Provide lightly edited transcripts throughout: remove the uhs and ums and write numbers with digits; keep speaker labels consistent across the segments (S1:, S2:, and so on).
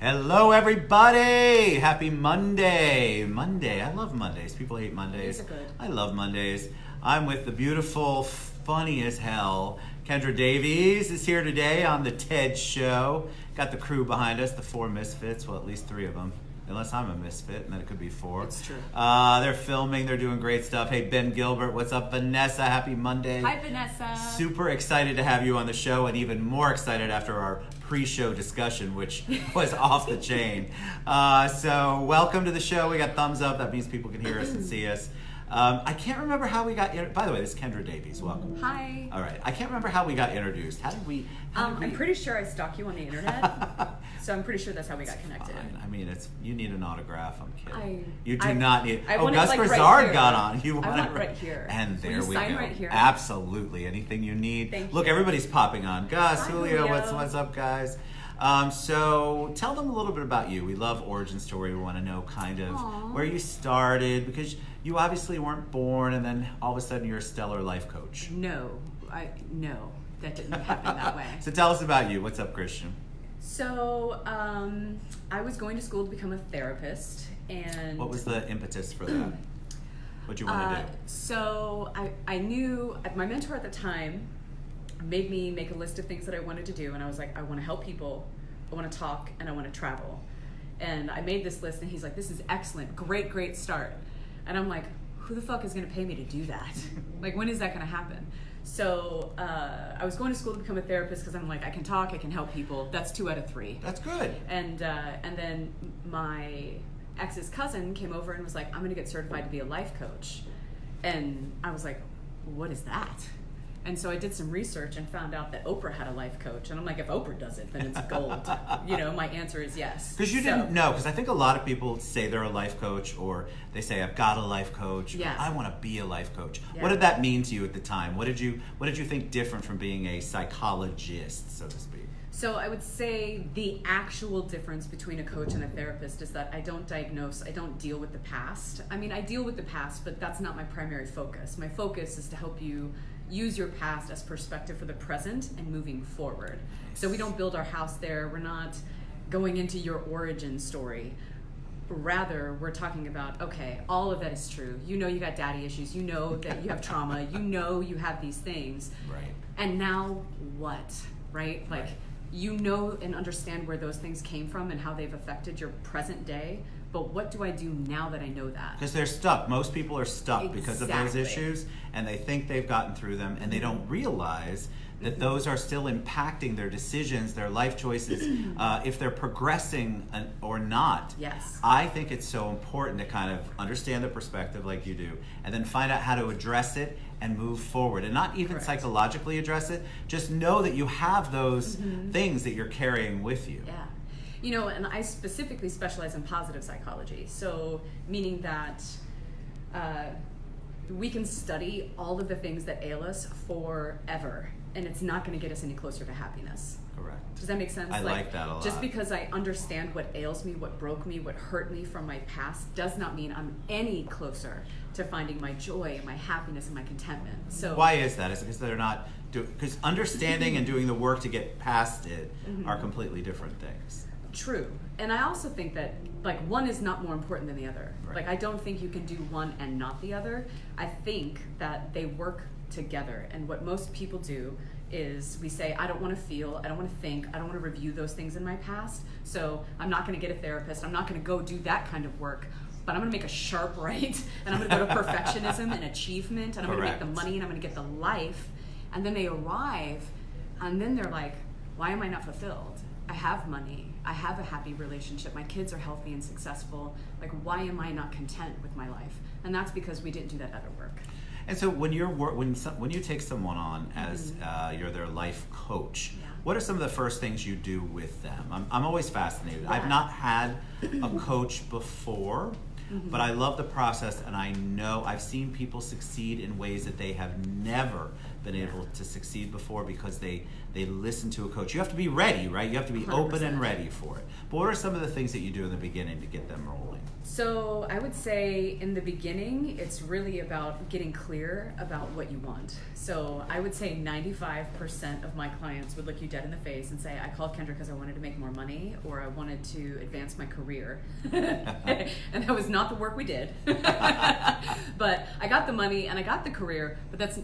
S1: Hello, everybody! Happy Monday! Monday. I love Mondays. People hate Mondays.
S2: Mondays are good.
S1: I love Mondays. I'm with the beautiful, funny as hell, Kendra Davies is here today on the TED Show. Got the crew behind us, the four misfits. Well, at least three of them. Unless I'm a misfit, and then it could be four.
S2: It's true.
S1: They're filming. They're doing great stuff. Hey, Ben Gilbert. What's up, Vanessa? Happy Monday.
S2: Hi, Vanessa.
S1: Super excited to have you on the show, and even more excited after our pre-show discussion, which was off the chain. So welcome to the show. We got thumbs up. That means people can hear us and see us. I can't remember how we got... By the way, this is Kendra Davies. Welcome.
S2: Hi.
S1: All right. I can't remember how we got introduced. How did we...
S2: I'm pretty sure I stalk you on the internet, so I'm pretty sure that's how we got connected.
S1: Fine. I mean, you need an autograph. I'm kidding. You do
S2: I-
S1: not need...
S2: I want it,
S1: Gus
S2: like,
S1: Broussard
S2: right here.
S1: got on. You
S2: I
S1: want
S2: want
S1: it
S2: right here.
S1: And
S2: Will
S1: there
S2: you
S1: we
S2: sign
S1: go.
S2: right here?
S1: Absolutely. Anything you need.
S2: Thank
S1: Look,
S2: you.
S1: everybody's popping on. Gus,
S2: Hi,
S1: Julio,
S2: Julio.
S1: what's up, guys? So tell them a little bit about you. We love origin story. We want to know kind of
S2: Aw.
S1: where you started, because you obviously weren't born and then all of a sudden you're a stellar life coach.
S2: No, that didn't happen that way.
S1: So tell us about you. What's up, Christian?
S2: So, I was going to school to become a therapist, and
S1: What was the impetus for that? What'd you want to do?
S2: So I knew my mentor at the time made me make a list of things that I wanted to do, and I was like, I want to help people, I want to talk, and I want to travel. And I made this list, and he's like, this is excellent, great start. And I'm like, who the fuck is going to pay me to do that? Like, when is that going to happen? So I was going to school to become a therapist because I'm like, I can talk, I can help people. That's 2 out of 3.
S1: That's good.
S2: And then my ex's cousin came over and was like, I'm going to get certified to be a life coach. And I was like, what is that? And so I did some research and found out that Oprah had a life coach. And I'm like, if Oprah does it, then it's gold. My answer is yes.
S1: Because you didn't know, because I think a lot of people say they're a life coach, or they say, I've got a life coach.
S2: Yeah.
S1: I want to be a life coach.
S2: Yeah.
S1: What did that mean to you at the time? What did you think different from being a psychologist, so to speak?
S2: So I would say the actual difference between a coach and a therapist is that I don't diagnose, I don't deal with the past. I mean, I deal with the past, but that's not my primary focus. My focus is to help you use your past as perspective for the present and moving forward. So we don't build our house there. We're not going into your origin story. Rather, we're talking about, okay, all of that is true. You know you got daddy issues. You know that you have trauma. You know you have these things.
S1: Right.
S2: And now what, right? Like,
S1: Right.
S2: you know and understand where those things came from and how they've affected your present day. But what do I do now that I know that?
S1: Because they're stuck. Most people are stuck because of those
S2: Exactly.
S1: issues, and they think they've gotten through them, and they don't realize that those are still impacting their decisions, their life choices, if they're progressing or not.
S2: Yes.
S1: I think it's so important to kind of understand the perspective like you do, and then find out how to address it and move forward, and not even
S2: Correct.
S1: psychologically address it. Just know that you have those things that you're carrying with you.
S2: Yeah. And I specifically specialize in positive psychology. So, meaning that we can study all of the things that ail us forever, and it's not going to get us any closer to happiness.
S1: Correct.
S2: Does that make sense?
S1: I like that a lot.
S2: Just because I understand what ails me, what broke me, what hurt me from my past, does not mean I'm any closer to finding my joy and my happiness and my contentment. So
S1: Why is that? Is it because they're not because understanding and doing the work to get past it are completely different things.
S2: True. And I also think that one is not more important than the other.
S1: Right.
S2: I don't think you can do one and not the other. I think that they work together. And what most people do is we say, I don't want to feel, I don't want to think, I don't want to review those things in my past. So I'm not going to get a therapist. I'm not going to go do that kind of work. But I'm going to make a sharp right. And I'm going to go to perfectionism and achievement. And I'm going to make the money and I'm going to get the life. And then they arrive and then they're like, why am I not fulfilled? I have money. I have a happy relationship. My kids are healthy and successful. Why am I not content with my life? And that's because we didn't do that other work.
S1: And so when you take someone on as you're their life coach,
S2: Yeah.
S1: what are some of the first things you do with them? I'm always fascinated.
S2: Yeah.
S1: I've not had a coach before, but I love the process, and I know I've seen people succeed in ways that they have never been able to succeed before because they listen to a coach. You have to be ready, right? You have to be open and
S2: 100%.
S1: ready for it. But what are some of the things that you do in the beginning to get them rolling?
S2: So I would say in the beginning, it's really about getting clear about what you want. So I would say 95% of my clients would look you dead in the face and say, I called Kendra because I wanted to make more money or I wanted to advance my career. And that was not the work we did. But I got the money and I got the career, but that's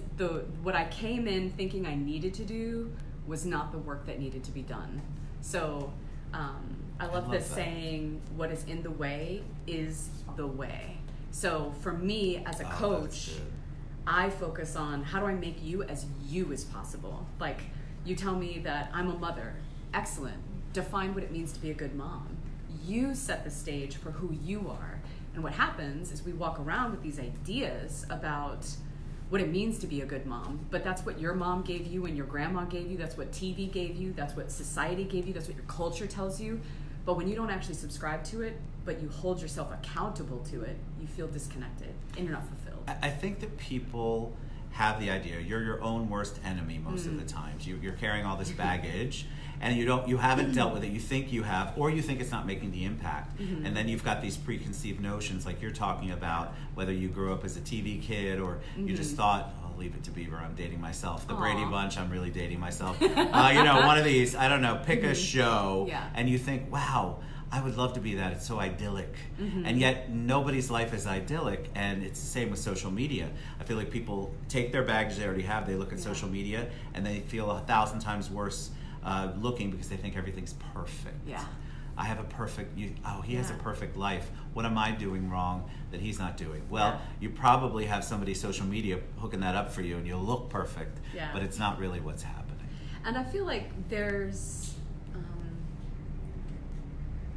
S2: what I came in thinking I needed to do was not the work that needed to be done. So I love this
S1: that.
S2: saying, what is in the way is the way. So for me as a
S1: That's
S2: coach,
S1: good.
S2: I focus on how do I make you as possible. Like you tell me that I'm a mother. Excellent. Define what it means to be a good mom. You set the stage for who you are. And what happens is we walk around with these ideas about what it means to be a good mom, but that's what your mom gave you and your grandma gave you, that's what TV gave you, that's what society gave you, that's what your culture tells you. But when you don't actually subscribe to it, but you hold yourself accountable to it, you feel disconnected and you're not fulfilled.
S1: I think that people have the idea you're your own worst enemy most of the times. You're carrying all this baggage and you haven't dealt with it. You think you have, or you think it's not making the impact. And then you've got these preconceived notions like you're talking about, whether you grew up as a TV kid or you just thought, oh, leave it to Beaver, I'm dating myself. The Brady Bunch, I'm really dating myself. One of these, I don't know, pick a show and you think, wow, I would love to be that. It's so idyllic. And yet nobody's life is idyllic, and it's the same with social media. I feel like people take their baggage they already have, they look at social media, and they feel 1,000 times worse looking because they think everything's perfect.
S2: Yeah.
S1: I have a perfect, he has a perfect life. What am I doing wrong that he's not doing? Well, you probably have somebody social media hooking that up for you and you'll look perfect, but it's not really what's happening.
S2: And I feel like there's,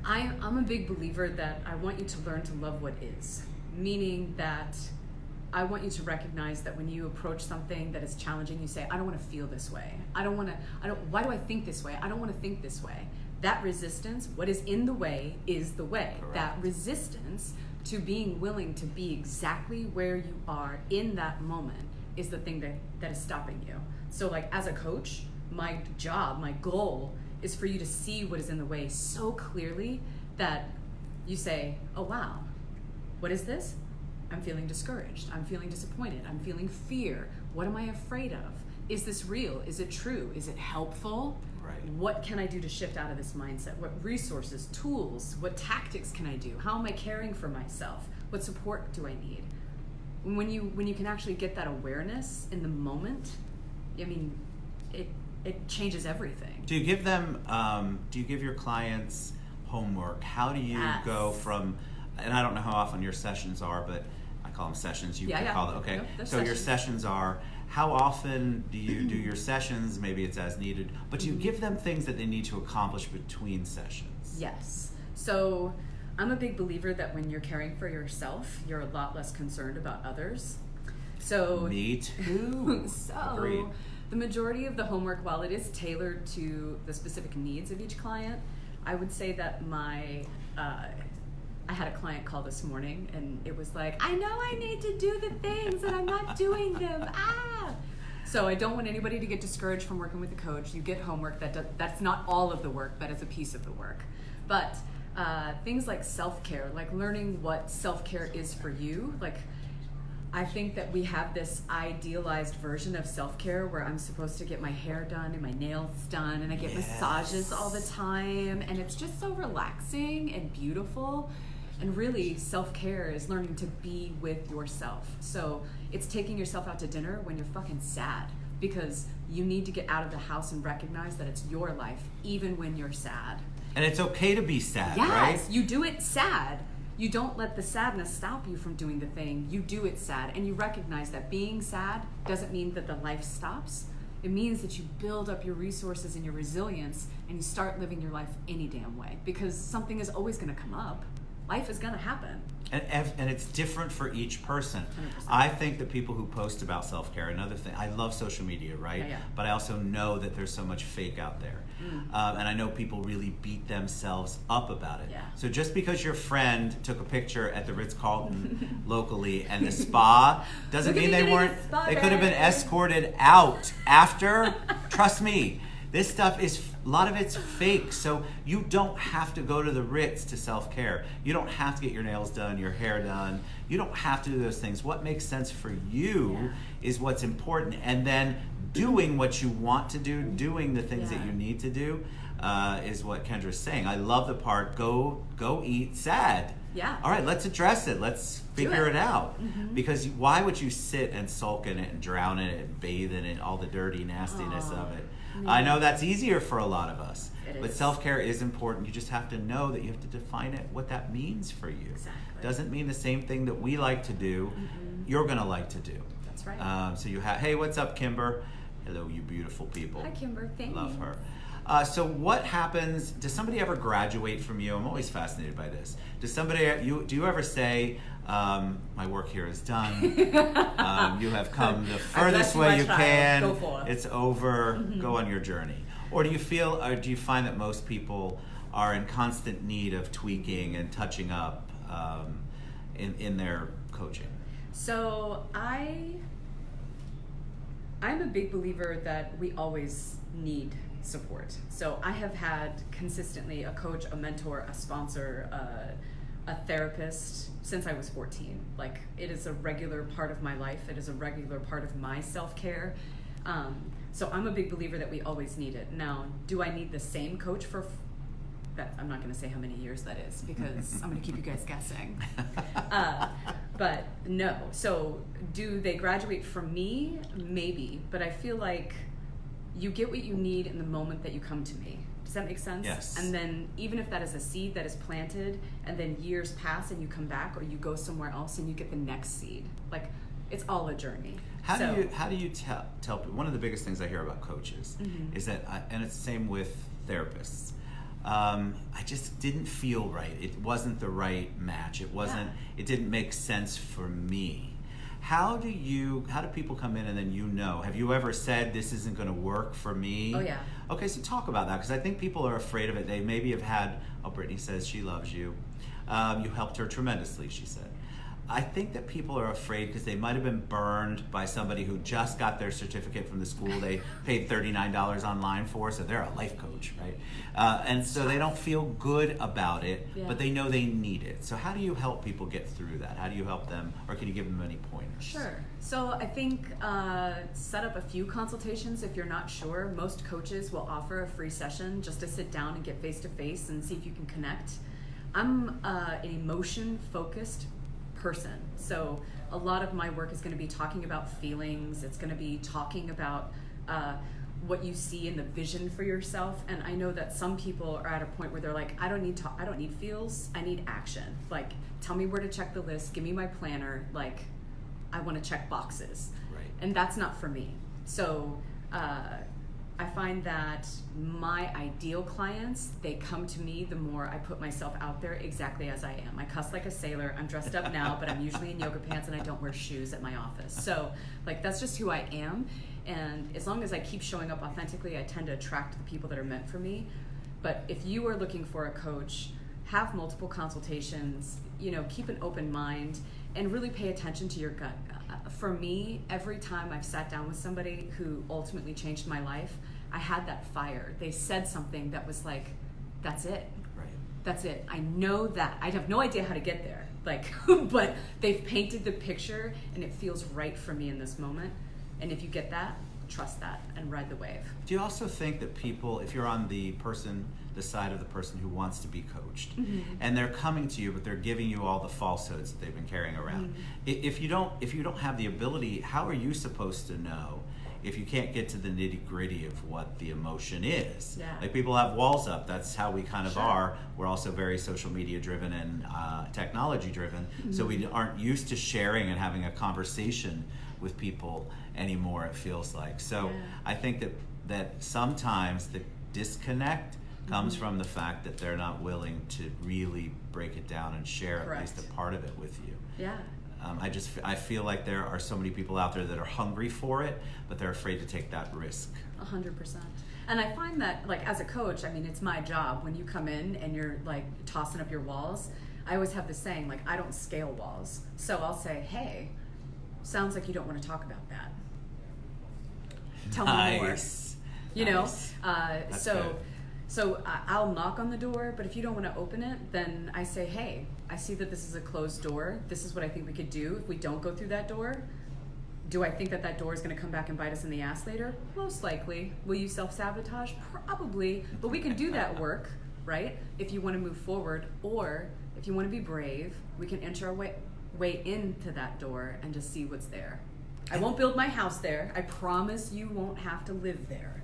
S2: I'm a big believer that I want you to learn to love what is, meaning that I want you to recognize that when you approach something that is challenging, you say, I don't want to feel this way. Why do I think this way? I don't want to think this way. That resistance, what is in the way is the way.
S1: Correct.
S2: That resistance to being willing to be exactly where you are in that moment is the thing that is stopping you. So like as a coach, my job, my goal is for you to see what is in the way so clearly that you say, oh wow, what is this? I'm feeling discouraged. I'm feeling disappointed. I'm feeling fear. What am I afraid of? Is this real? Is it true? Is it helpful?
S1: Right.
S2: What can I do to shift out of this mindset? What resources, tools, what tactics can I do? How am I caring for myself? What support do I need? When you can actually get that awareness in the moment, I mean, it changes everything.
S1: Do you give them, do you give your clients homework? How do you go from, and I don't know how often your sessions are, but I call them sessions, you can call them, okay.
S2: Yep,
S1: so your sessions are, how often do you do your sessions? Maybe it's as needed, but do you give them things that they need to accomplish between sessions?
S2: Yes. So I'm a big believer that when you're caring for yourself, you're a lot less concerned about others. So
S1: Me too. Agreed.
S2: The majority of the homework, while it is tailored to the specific needs of each client, I would say that I had a client call this morning and it was like, I know I need to do the things and I'm not doing them. So I don't want anybody to get discouraged from working with a coach. You get homework that's not all of the work, that is a piece of the work. But things like self-care, like learning what self-care is for you, like I think that we have this idealized version of self-care where I'm supposed to get my hair done and my nails done and I get massages all the time and it's just so relaxing and beautiful. And really, self-care is learning to be with yourself. So it's taking yourself out to dinner when you're fucking sad because you need to get out of the house and recognize that it's your life, even when you're sad.
S1: And it's okay to be sad, right?
S2: Yes, you do it sad. You don't let the sadness stop you from doing the thing. You do it sad. And you recognize that being sad doesn't mean that the life stops. It means that you build up your resources and your resilience and you start living your life any damn way because something is always going to come up. life is gonna happen.
S1: And it's different for each person.
S2: 100%.
S1: I think that people who post about self-care, another thing, I love social media, right?
S2: Yeah.
S1: But I also know that there's so much fake out there. And I know people really beat themselves up about it.
S2: Yeah.
S1: So just because your friend took a picture at the Ritz-Carlton locally and the spa doesn't
S2: Look at
S1: mean
S2: me
S1: they
S2: getting a
S1: weren't,
S2: spa
S1: they could have been
S2: day.
S1: escorted out after. Trust me. This stuff is, a lot of it's fake. So you don't have to go to the Ritz to self-care. You don't have to get your nails done, your hair done. You don't have to do those things. What makes sense for you is what's important. And then doing what you want to do, doing the things that you need to do, is what Kendra's saying. I love the part, go eat sad.
S2: Yeah.
S1: All right, let's address it. Let's figure it out. Because why would you sit and sulk in it and drown in it and bathe in it, all the dirty nastiness of it? I know that's easier for a lot of us, but self-care is important. You just have to know that you have to define it, what that means for you.
S2: Exactly.
S1: Doesn't mean the same thing that we like to do, you're gonna like to do.
S2: That's right.
S1: So you have, hey, what's up, Kimber? Hello, you beautiful people.
S2: Hi, Kimber. Thanks.
S1: Love her. So what happens, does somebody ever graduate from you? I'm always fascinated by this. Does somebody, do you ever say, my work here is done, you have come the furthest way you can,
S2: go forth.
S1: it's over, go on your journey? Or do you feel, or do you find that most people are in constant need of tweaking and touching up in their coaching?
S2: So I'm a big believer that we always need support. So I have had consistently a coach, a mentor, a sponsor, a therapist since I was 14. Like, it is a regular part of my life. It is a regular part of my self-care. So I'm a big believer that we always need it. Now, do I need the same coach for that? I'm not going to say how many years that is, because I'm going to keep you guys guessing. But no. So do they graduate from me? Maybe. But I feel like you get what you need in the moment that you come to me. Does that make sense?
S1: Yes.
S2: And then even if that is a seed that is planted and then years pass and you come back or you go somewhere else and you get the next seed, like, it's all a journey.
S1: How do you tell people? One of the biggest things I hear about coaches is that, and it's the same with therapists, I just didn't feel right. It wasn't the right match. It wasn't, it didn't make sense for me. How do people come in and then have you ever said, this isn't going to work for me?
S2: Oh, yeah.
S1: Okay, so talk about that, because I think people are afraid of it. They maybe have had, Brittany says she loves you. You helped her tremendously, she said. I think that people are afraid because they might have been burned by somebody who just got their certificate from the school they paid $39 online for, so they're a life coach, right? And so they don't feel good about it, but they know they need it. So how do you help people get through that? How do you help them, or can you give them any pointers?
S2: Sure. So I think set up a few consultations if you're not sure. Most coaches will offer a free session just to sit down and get face-to-face and see if you can connect. I'm an emotion-focused person. So a lot of my work is going to be talking about feelings. It's going to be talking about what you see in the vision for yourself. And I know that some people are at a point where they're like, I don't need feels, I need action. Like, tell me where to check the list, give me my planner, like, I want to check boxes.
S1: Right.
S2: And that's not for me. So I find that my ideal clients, they come to me the more I put myself out there exactly as I am. I cuss like a sailor. I'm dressed up now, but I'm usually in yoga pants and I don't wear shoes at my office. So, like, that's just who I am. And as long as I keep showing up authentically, I tend to attract the people that are meant for me. But if you are looking for a coach, have multiple consultations, keep an open mind, and really pay attention to your gut. For me, every time I've sat down with somebody who ultimately changed my life, I had that fire. They said something that was like, that's it.
S1: Right.
S2: That's it. I know that. I have no idea how to get there. Like, but they've painted the picture and it feels right for me in this moment. And if you get that, trust that and ride the wave.
S1: Do you also think that people, if you're on the side of the person who wants to be coached, and they're coming to you, but they're giving you all the falsehoods that they've been carrying around, if you don't have the ability, how are you supposed to know if you can't get to the nitty-gritty of what the emotion is?
S2: Yeah.
S1: Like, people have walls up. That's how we kind of are. We're also very social media driven and technology driven, so we aren't used to sharing and having a conversation with people anymore, it feels like. So I think that sometimes the disconnect comes from the fact that they're not willing to really break it down and share at least a part of it with you.
S2: Yeah.
S1: I feel like there are so many people out there that are hungry for it, but they're afraid to take that risk.
S2: 100%. And I find that, like, as a coach, I mean, it's my job. When you come in and you're like tossing up your walls, I always have this saying, like, I don't scale walls. So I'll say, hey, sounds like you don't want to talk about that. Tell me more. You know?
S1: That's good.
S2: So I'll knock on the door, but if you don't want to open it, then I say, hey, I see that this is a closed door. This is what I think we could do if we don't go through that door. Do I think that that door is going to come back and bite us in the ass later? Most likely. Will you self-sabotage? Probably. But we can do that work, right? If you want to move forward, or if you want to be brave, we can enter our way into that door and just see what's there. I won't build my house there. I promise you won't have to live there.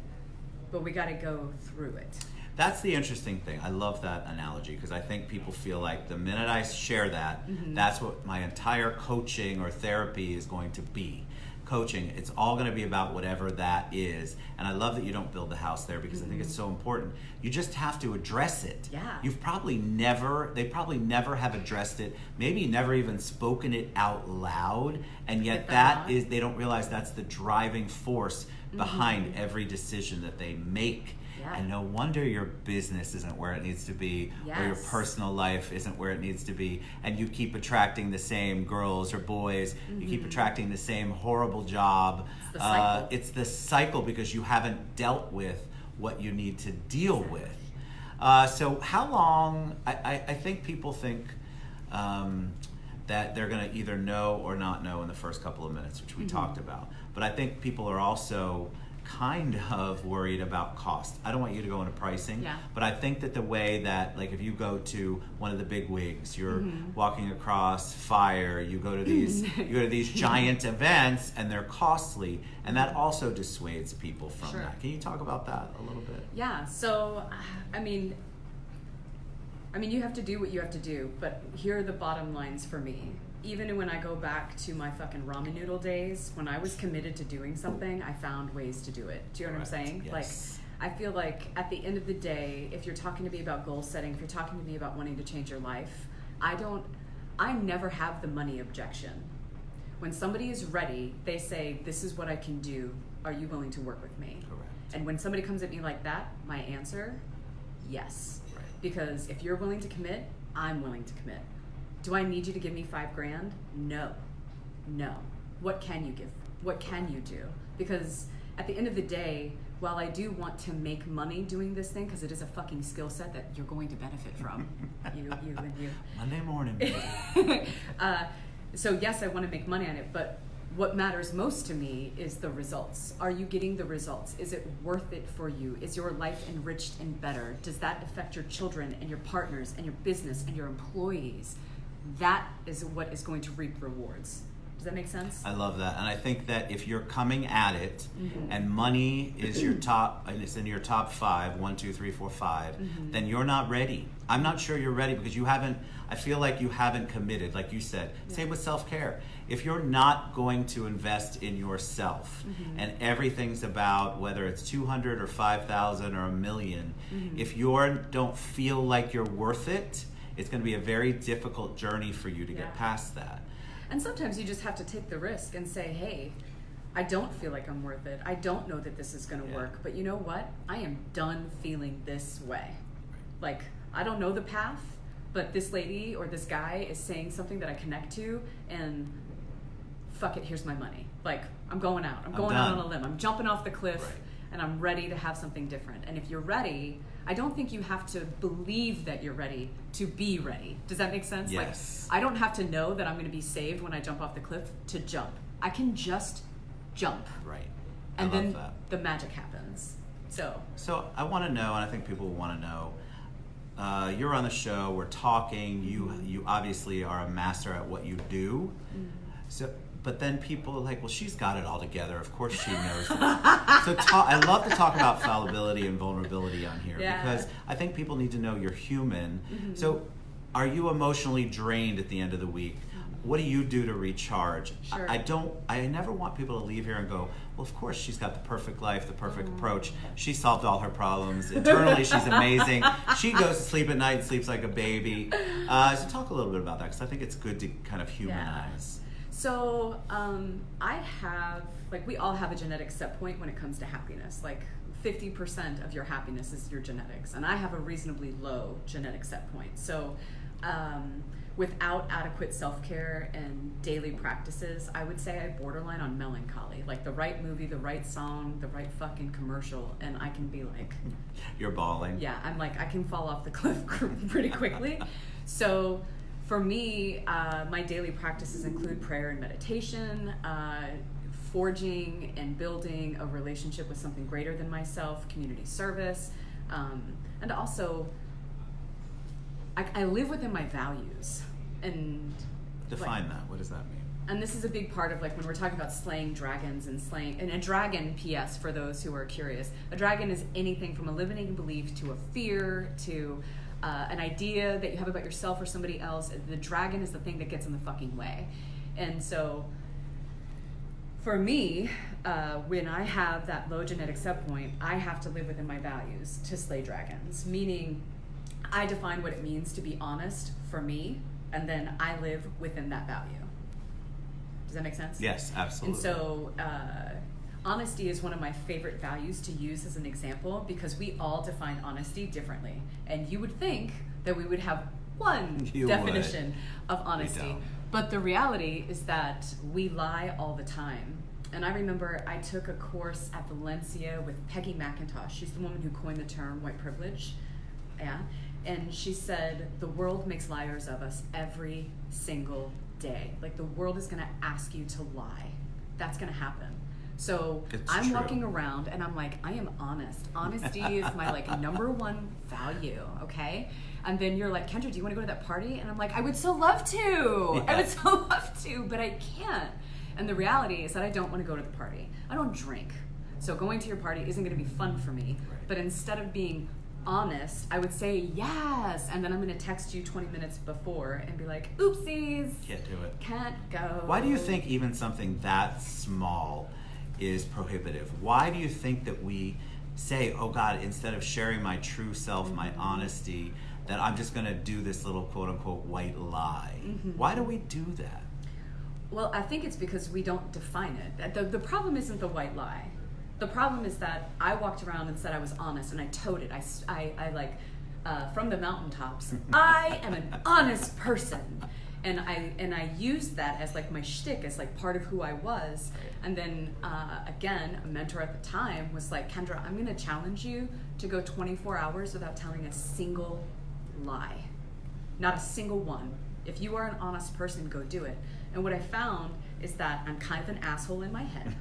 S2: But we got to go through it.
S1: That's the interesting thing. I love that analogy because I think people feel like the minute I share that, that's what my entire coaching or therapy is going to be. Coaching, it's all going to be about whatever that is. And I love that you don't build the house there because I think it's so important. You just have to address it.
S2: Yeah.
S1: They probably never have addressed it, maybe never even spoken it out loud. And yet they don't realize that's the driving force behind every decision that they make.
S2: Yeah.
S1: And no wonder your business isn't where it needs to be, or your personal life isn't where it needs to be, and you keep attracting the same girls or boys, you keep attracting the same horrible job.
S2: It's the cycle.
S1: It's the cycle because you haven't dealt with what you need to deal with. So how long, I think people think that they're going to either know or not know in the first couple of minutes, which we talked about. But I think people are also kind of worried about cost. I don't want you to go into pricing, but I think that the way that, like, if you go to one of the big wigs, you're walking across fire, you go to these giant events, and they're costly, and that also dissuades people from that. Can you talk about that a little bit?
S2: Yeah. So, I mean, you have to do what you have to do, but here are the bottom lines for me. Even when I go back to my fucking ramen noodle days, when I was committed to doing something, I found ways to do it. Do you know what I'm saying?
S1: Yes.
S2: Like, I feel like at the end of the day, if you're talking to me about goal setting, if you're talking to me about wanting to change your life, I never have the money objection. When somebody is ready, they say, this is what I can do. Are you willing to work with me?
S1: Correct.
S2: And when somebody comes at me like that, my answer, yes.
S1: Right.
S2: Because if you're willing to commit, I'm willing to commit. Do I need you to give me $5,000? No. What can you give? What can you do? Because at the end of the day, while I do want to make money doing this thing, because it is a fucking skill set that you're going to benefit from, you and you.
S1: Monday morning, baby.
S2: So yes, I want to make money on it, but what matters most to me is the results. Are you getting the results? Is it worth it for you? Is your life enriched and better? Does that affect your children and your partners and your business and your employees? That is what is going to reap rewards. Does that make sense?
S1: I love that. And I think that if you're coming at it and money is your top, and it's in your top 5, 1, 2, 3, 4, 5, then you're not ready. I'm not sure you're ready because I feel like you haven't committed, like you said. Same with self-care. If you're not going to invest in yourself and everything's about whether it's 200 or 5,000 or $1 million, if you don't feel like you're worth it, it's going to be a very difficult journey for you to get past that.
S2: And sometimes you just have to take the risk and say, hey, I don't feel like I'm worth it. I don't know that this is going to work. But you know what? I am done feeling this way. Like, I don't know the path, but this lady or this guy is saying something that I connect to, and fuck it, here's my money. Like, I'm going out. I'm going out on a limb. I'm jumping off the cliff, and I'm ready to have something different. And if you're ready, I don't think you have to believe that you're ready to be ready. Does that make sense?
S1: Yes.
S2: Like, I don't have to know that I'm going to be saved when I jump off the cliff to jump. I can just jump.
S1: Right.
S2: And
S1: I love
S2: then
S1: that.
S2: the magic happens. So
S1: I want to know, and I think people want to know, you're on the show, we're talking, you obviously are a master at what you do. But then people are like, well, she's got it all together. Of course she knows that. I love to talk about fallibility and vulnerability on here because I think people need to know you're human. So are you emotionally drained at the end of the week? what do you do to recharge?
S2: Sure.
S1: I never want people to leave here and go, well, of course she's got the perfect life, the perfect approach. She solved all her problems. Internally, she's amazing. She goes to sleep at night and sleeps like a baby. So talk a little bit about that, because I think it's good to kind of humanize.
S2: So I have, like, we all have a genetic set point when it comes to happiness. Like 50% of your happiness is your genetics, and I have a reasonably low genetic set point. So without adequate self-care and daily practices, I would say I borderline on melancholy. Like the right movie, the right song, the right fucking commercial, and I can be like...
S1: You're bawling.
S2: Yeah, I'm like, I can fall off the cliff pretty quickly. So for me, my daily practices include prayer and meditation, forging and building a relationship with something greater than myself, community service, and also I live within my values. And
S1: define that. What does that mean?
S2: And this is a big part of, like, when we're talking about slaying dragons and a dragon, P.S., for those who are curious, a dragon is anything from a limiting belief to a fear to an idea that you have about yourself or somebody else. The dragon is the thing that gets in the fucking way. And so for me, when I have that low genetic set point, I have to live within my values to slay dragons, meaning I define what it means to be honest for me, and then I live within that value. Does that make sense?
S1: Yes, absolutely.
S2: And so honesty is one of my favorite values to use as an example, because we all define honesty differently. And you would think that we would have one definition of honesty. But the reality is that we lie all the time. And I remember I took a course at Valencia with Peggy McIntosh. She's the woman who coined the term white privilege. Yeah. And she said, the world makes liars of us every single day. Like, the world is going to ask you to lie. That's going to happen. So I'm walking around and I'm like, I am honest. Honesty is my, like, number one value, okay? And then you're like, Kendra, do you want to go to that party? And I'm like, I would so love to. Yeah. I would so love to, but I can't. And the reality is that I don't want to go to the party. I don't drink. So going to your party isn't going to be fun for me. Right. But instead of being honest, I would say yes, and then I'm going to text you 20 minutes before and be like, oopsies.
S1: Can't do it.
S2: Can't go.
S1: Why do you think even something that small is prohibitive? Why do you think that we say, oh God, instead of sharing my true self, my honesty, that I'm just going to do this little quote unquote white lie? Why do we do that?
S2: Well, I think it's because we don't define it. The problem isn't the white lie. The problem is that I walked around and said I was honest, and I told it. I like, from the mountaintops, I am an honest person. And I used that as, like, my shtick, as, like, part of who I was. And then, again, a mentor at the time was like, Kendra, I'm going to challenge you to go 24 hours without telling a single lie. Not a single one. If you are an honest person, go do it. And what I found is that I'm kind of an asshole in my head.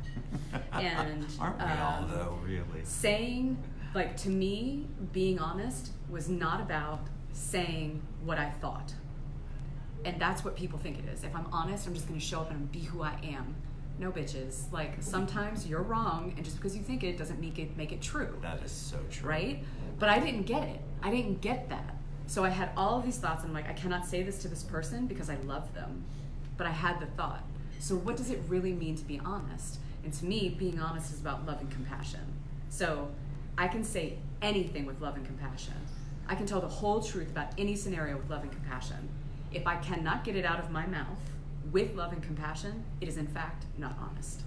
S2: And
S1: aren't we all, though, really?
S2: Saying, like, to me, being honest was not about saying what I thought. And that's what people think it is. If I'm honest, I'm just going to show up and be who I am. No, bitches. Like, sometimes you're wrong, and just because you think it doesn't make it true.
S1: That is so true.
S2: Right? But I didn't get it. I didn't get that. So I had all of these thoughts, and I'm like, I cannot say this to this person because I love them. But I had the thought. So what does it really mean to be honest? And to me, being honest is about love and compassion. So I can say anything with love and compassion. I can tell the whole truth about any scenario with love and compassion. If I cannot get it out of my mouth with love and compassion, it is in fact not honest.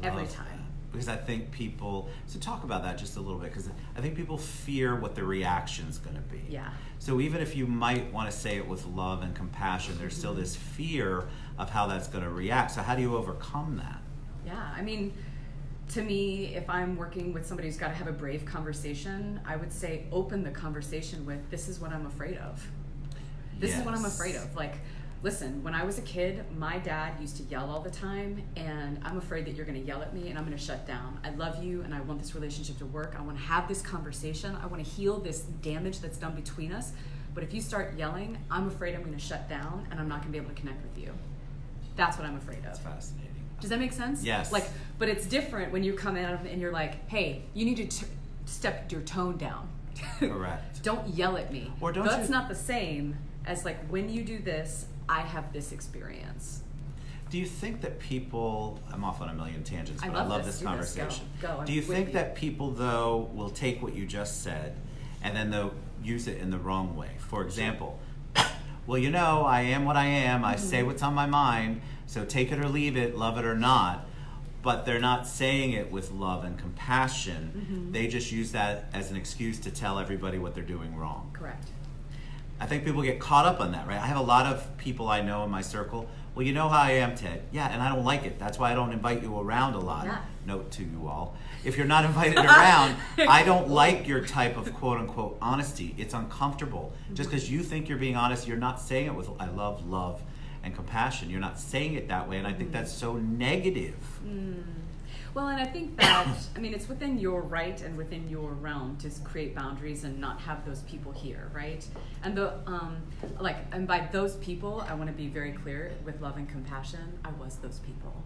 S2: Every time.
S1: That. Because I think people, so talk about that just a little bit, because I think people fear what the reaction's going to be.
S2: Yeah.
S1: So even if you might want to say it with love and compassion, there's still this fear of how that's going to react. So how do you overcome that?
S2: Yeah, I mean, to me, if I'm working with somebody who's got to have a brave conversation, I would say open the conversation with, this is what I'm afraid of. This is what I'm afraid of. Like, listen, when I was a kid, my dad used to yell all the time, and I'm afraid that you're going to yell at me and I'm going to shut down. I love you and I want this relationship to work. I want to have this conversation. I want to heal this damage that's done between us. But if you start yelling, I'm afraid I'm going to shut down and I'm not going to be able to connect with you. That's what I'm afraid of.
S1: That's fascinating.
S2: Does that make sense?
S1: Yes.
S2: Like, but it's different when you come in and you're like, hey, you need to step your tone down.
S1: Correct.
S2: Don't yell at me.
S1: Or don't
S2: That's not the same as like, when you do this, I have this experience.
S1: Do you think that people, I'm off on a million tangents, but I love this
S2: Do this.
S1: conversation.
S2: Go.
S1: Do you
S2: I'm
S1: think
S2: with
S1: that people, though, will take what you just said and then they'll use it in the wrong way? For example, well, you know, I am what I am. I say what's on my mind, so take it or leave it, love it or not. But they're not saying it with love and compassion. They just use that as an excuse to tell everybody what they're doing wrong.
S2: Correct.
S1: I think people get caught up on that, right? I have a lot of people I know in my circle. Well, you know how I am, Ted. Yeah, and I don't like it. That's why I don't invite you around a lot.
S2: Yeah.
S1: Note to you all. If you're not invited around, I don't like your type of quote unquote honesty. It's uncomfortable. Just because you think you're being honest, you're not saying it with I love, and compassion. You're not saying it that way, and I think that's so negative.
S2: Well, and I think that, I mean, it's within your right and within your realm to create boundaries and not have those people here, right? And and by those people, I want to be very clear with love and compassion. I was those people.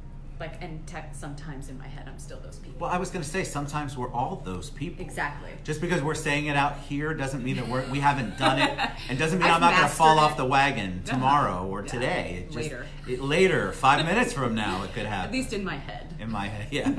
S2: And sometimes in my head, I'm still those people.
S1: Well, I was going to say, sometimes we're all those people.
S2: Exactly.
S1: Just because we're saying it out here doesn't mean that we haven't done it, and doesn't mean
S2: I've
S1: I'm not going to fall
S2: mastered
S1: off the wagon tomorrow or
S2: Yeah.
S1: today. It just,
S2: Later.
S1: Later, 5 minutes from now, it could happen.
S2: At least in my head.
S1: In my head, yeah.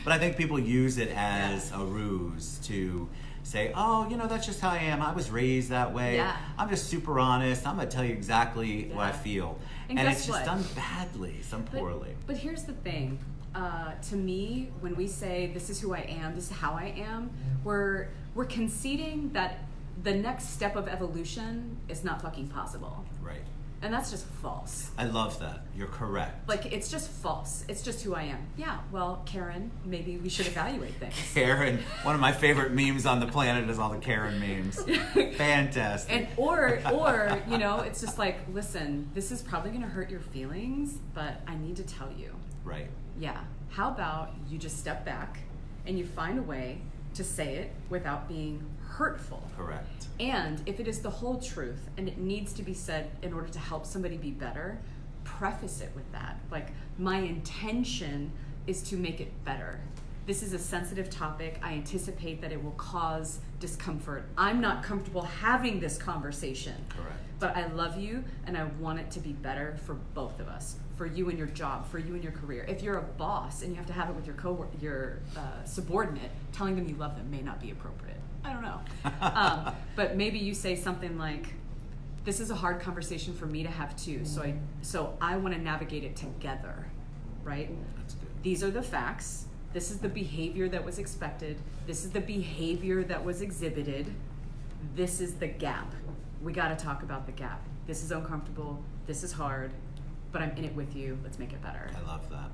S1: But I think people use it as a ruse to say, oh, you know, that's just how I am. I was raised that way.
S2: Yeah.
S1: I'm just super honest. I'm going to tell you exactly what I
S2: Yeah.
S1: feel.
S2: And
S1: And
S2: guess
S1: it's just
S2: what?
S1: done badly, some poorly.
S2: But here's the thing. To me, when we say this is who I am, this is how I am, we're conceding that the next step of evolution is not fucking possible.
S1: Right.
S2: And that's just false.
S1: I love that. You're correct.
S2: It's just false. It's just who I am. Yeah, well, Karen, maybe we should evaluate things.
S1: Karen, one of my favorite memes on the planet is all the Karen memes. Fantastic.
S2: And or you know, it's just like, listen, this is probably going to hurt your feelings, but I need to tell you.
S1: Right.
S2: Yeah. How about you just step back and you find a way to say it without being hurtful?
S1: Correct.
S2: And if it is the whole truth and it needs to be said in order to help somebody be better, preface it with that. Like, my intention is to make it better. This is a sensitive topic. I anticipate that it will cause discomfort. I'm not comfortable having this conversation.
S1: Correct.
S2: But I love you and I want it to be better for both of us. For you and your job, for you and your career. If you're a boss and you have to have it with your subordinate, telling them you love them may not be appropriate. I don't know. But maybe you say something like, this is a hard conversation for me to have too, so I want to navigate it together, right?
S1: That's good.
S2: These are the facts. This is the behavior that was expected. This is the behavior that was exhibited. This is the gap. We got to talk about the gap. This is uncomfortable. This is hard. But I'm in it with you. Let's make it better.
S1: I love that.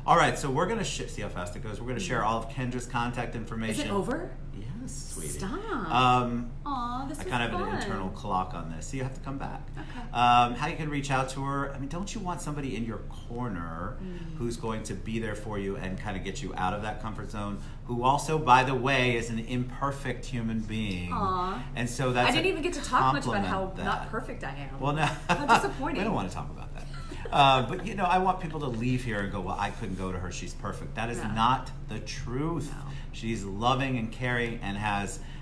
S1: All right, so we're going to see how fast it goes. We're going to share all of Kendra's contact information.
S2: Is it over?
S1: Yes, sweetie.
S2: Stop.
S1: Aw,
S2: this
S1: I
S2: was
S1: kind of have
S2: fun.
S1: an internal clock on this, so you have to come back.
S2: Okay.
S1: How you can reach out to her. I mean, don't you want somebody in your corner who's going to be there for you and kind of get you out of that comfort zone, who also, by the way, is an imperfect human being.
S2: Aw.
S1: And so that's
S2: I didn't even get to talk much about how
S1: compliment
S2: not
S1: that.
S2: perfect I am.
S1: Well, no.
S2: How disappointing.
S1: We don't want to talk about that. But, you know, I want people to leave here and go, well, I couldn't go to her. She's perfect. That is
S2: No.
S1: not the truth.
S2: No.
S1: She's loving and caring and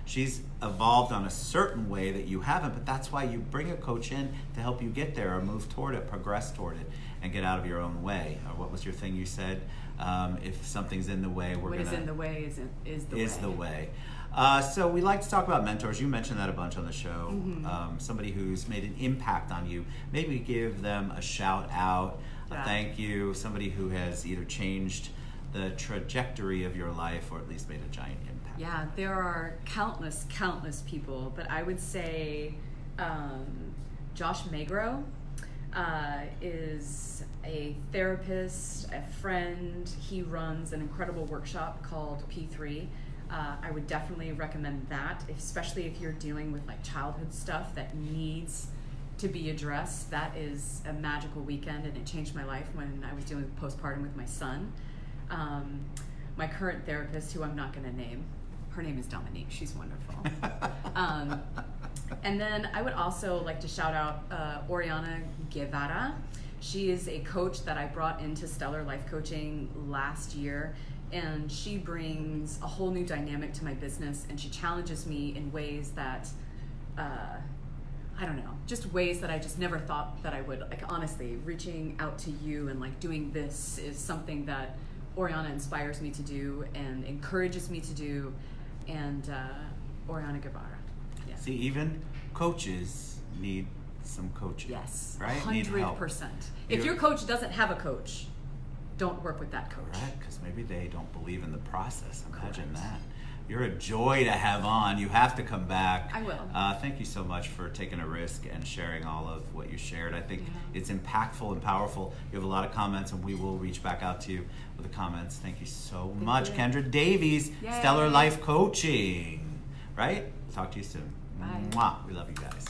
S1: she's evolved on a certain way that you haven't, but that's why you bring a coach in to help you get there or move toward it, progress toward it, and get out of your own way. Or what was your thing you said? If something's in the way,
S2: What is in the way is the way.
S1: So we like to talk about mentors. You mentioned that a bunch on the show. Somebody who's made an impact on you. Maybe give them a shout out, a thank you. Somebody who has either changed the trajectory of your life or at least made a giant impact.
S2: Yeah, there are countless people, but I would say Josh Magro is a therapist, a friend. He runs an incredible workshop called P3. I would definitely recommend that, especially if you're dealing with like childhood stuff that needs to be addressed. That is a magical weekend, and it changed my life when I was dealing with postpartum with my son. My current therapist, who I'm not going to name, her name is Dominique. She's wonderful. And then I would also like to shout out Oriana Guevara. She is a coach that I brought into Stellar Life Coaching last year, and she brings a whole new dynamic to my business, and she challenges me in ways that I don't know, just ways that I just never thought that I would. Like, honestly, reaching out to you and like doing this is something that Oriana inspires me to do and encourages me to do. And Oriana Guevara. Yeah.
S1: See, even coaches need some coaching.
S2: Yes.
S1: Right? Need help.
S2: 100%. If your coach doesn't have a coach, don't work with that coach.
S1: Correct, because maybe they don't believe in the process. Imagine
S2: Correct.
S1: that. You're a joy to have on. You have to come back.
S2: I will.
S1: Thank you so much for taking a risk and sharing all of what you shared. I think
S2: Yeah.
S1: it's impactful and powerful. You have a lot of comments, and we will reach back out to you with the comments. Thank you so much.
S2: you.
S1: Kendra Davies,
S2: Yay.
S1: Stellar Life Coaching. Right? Talk to you soon.
S2: Bye.
S1: Mwah. We love you guys.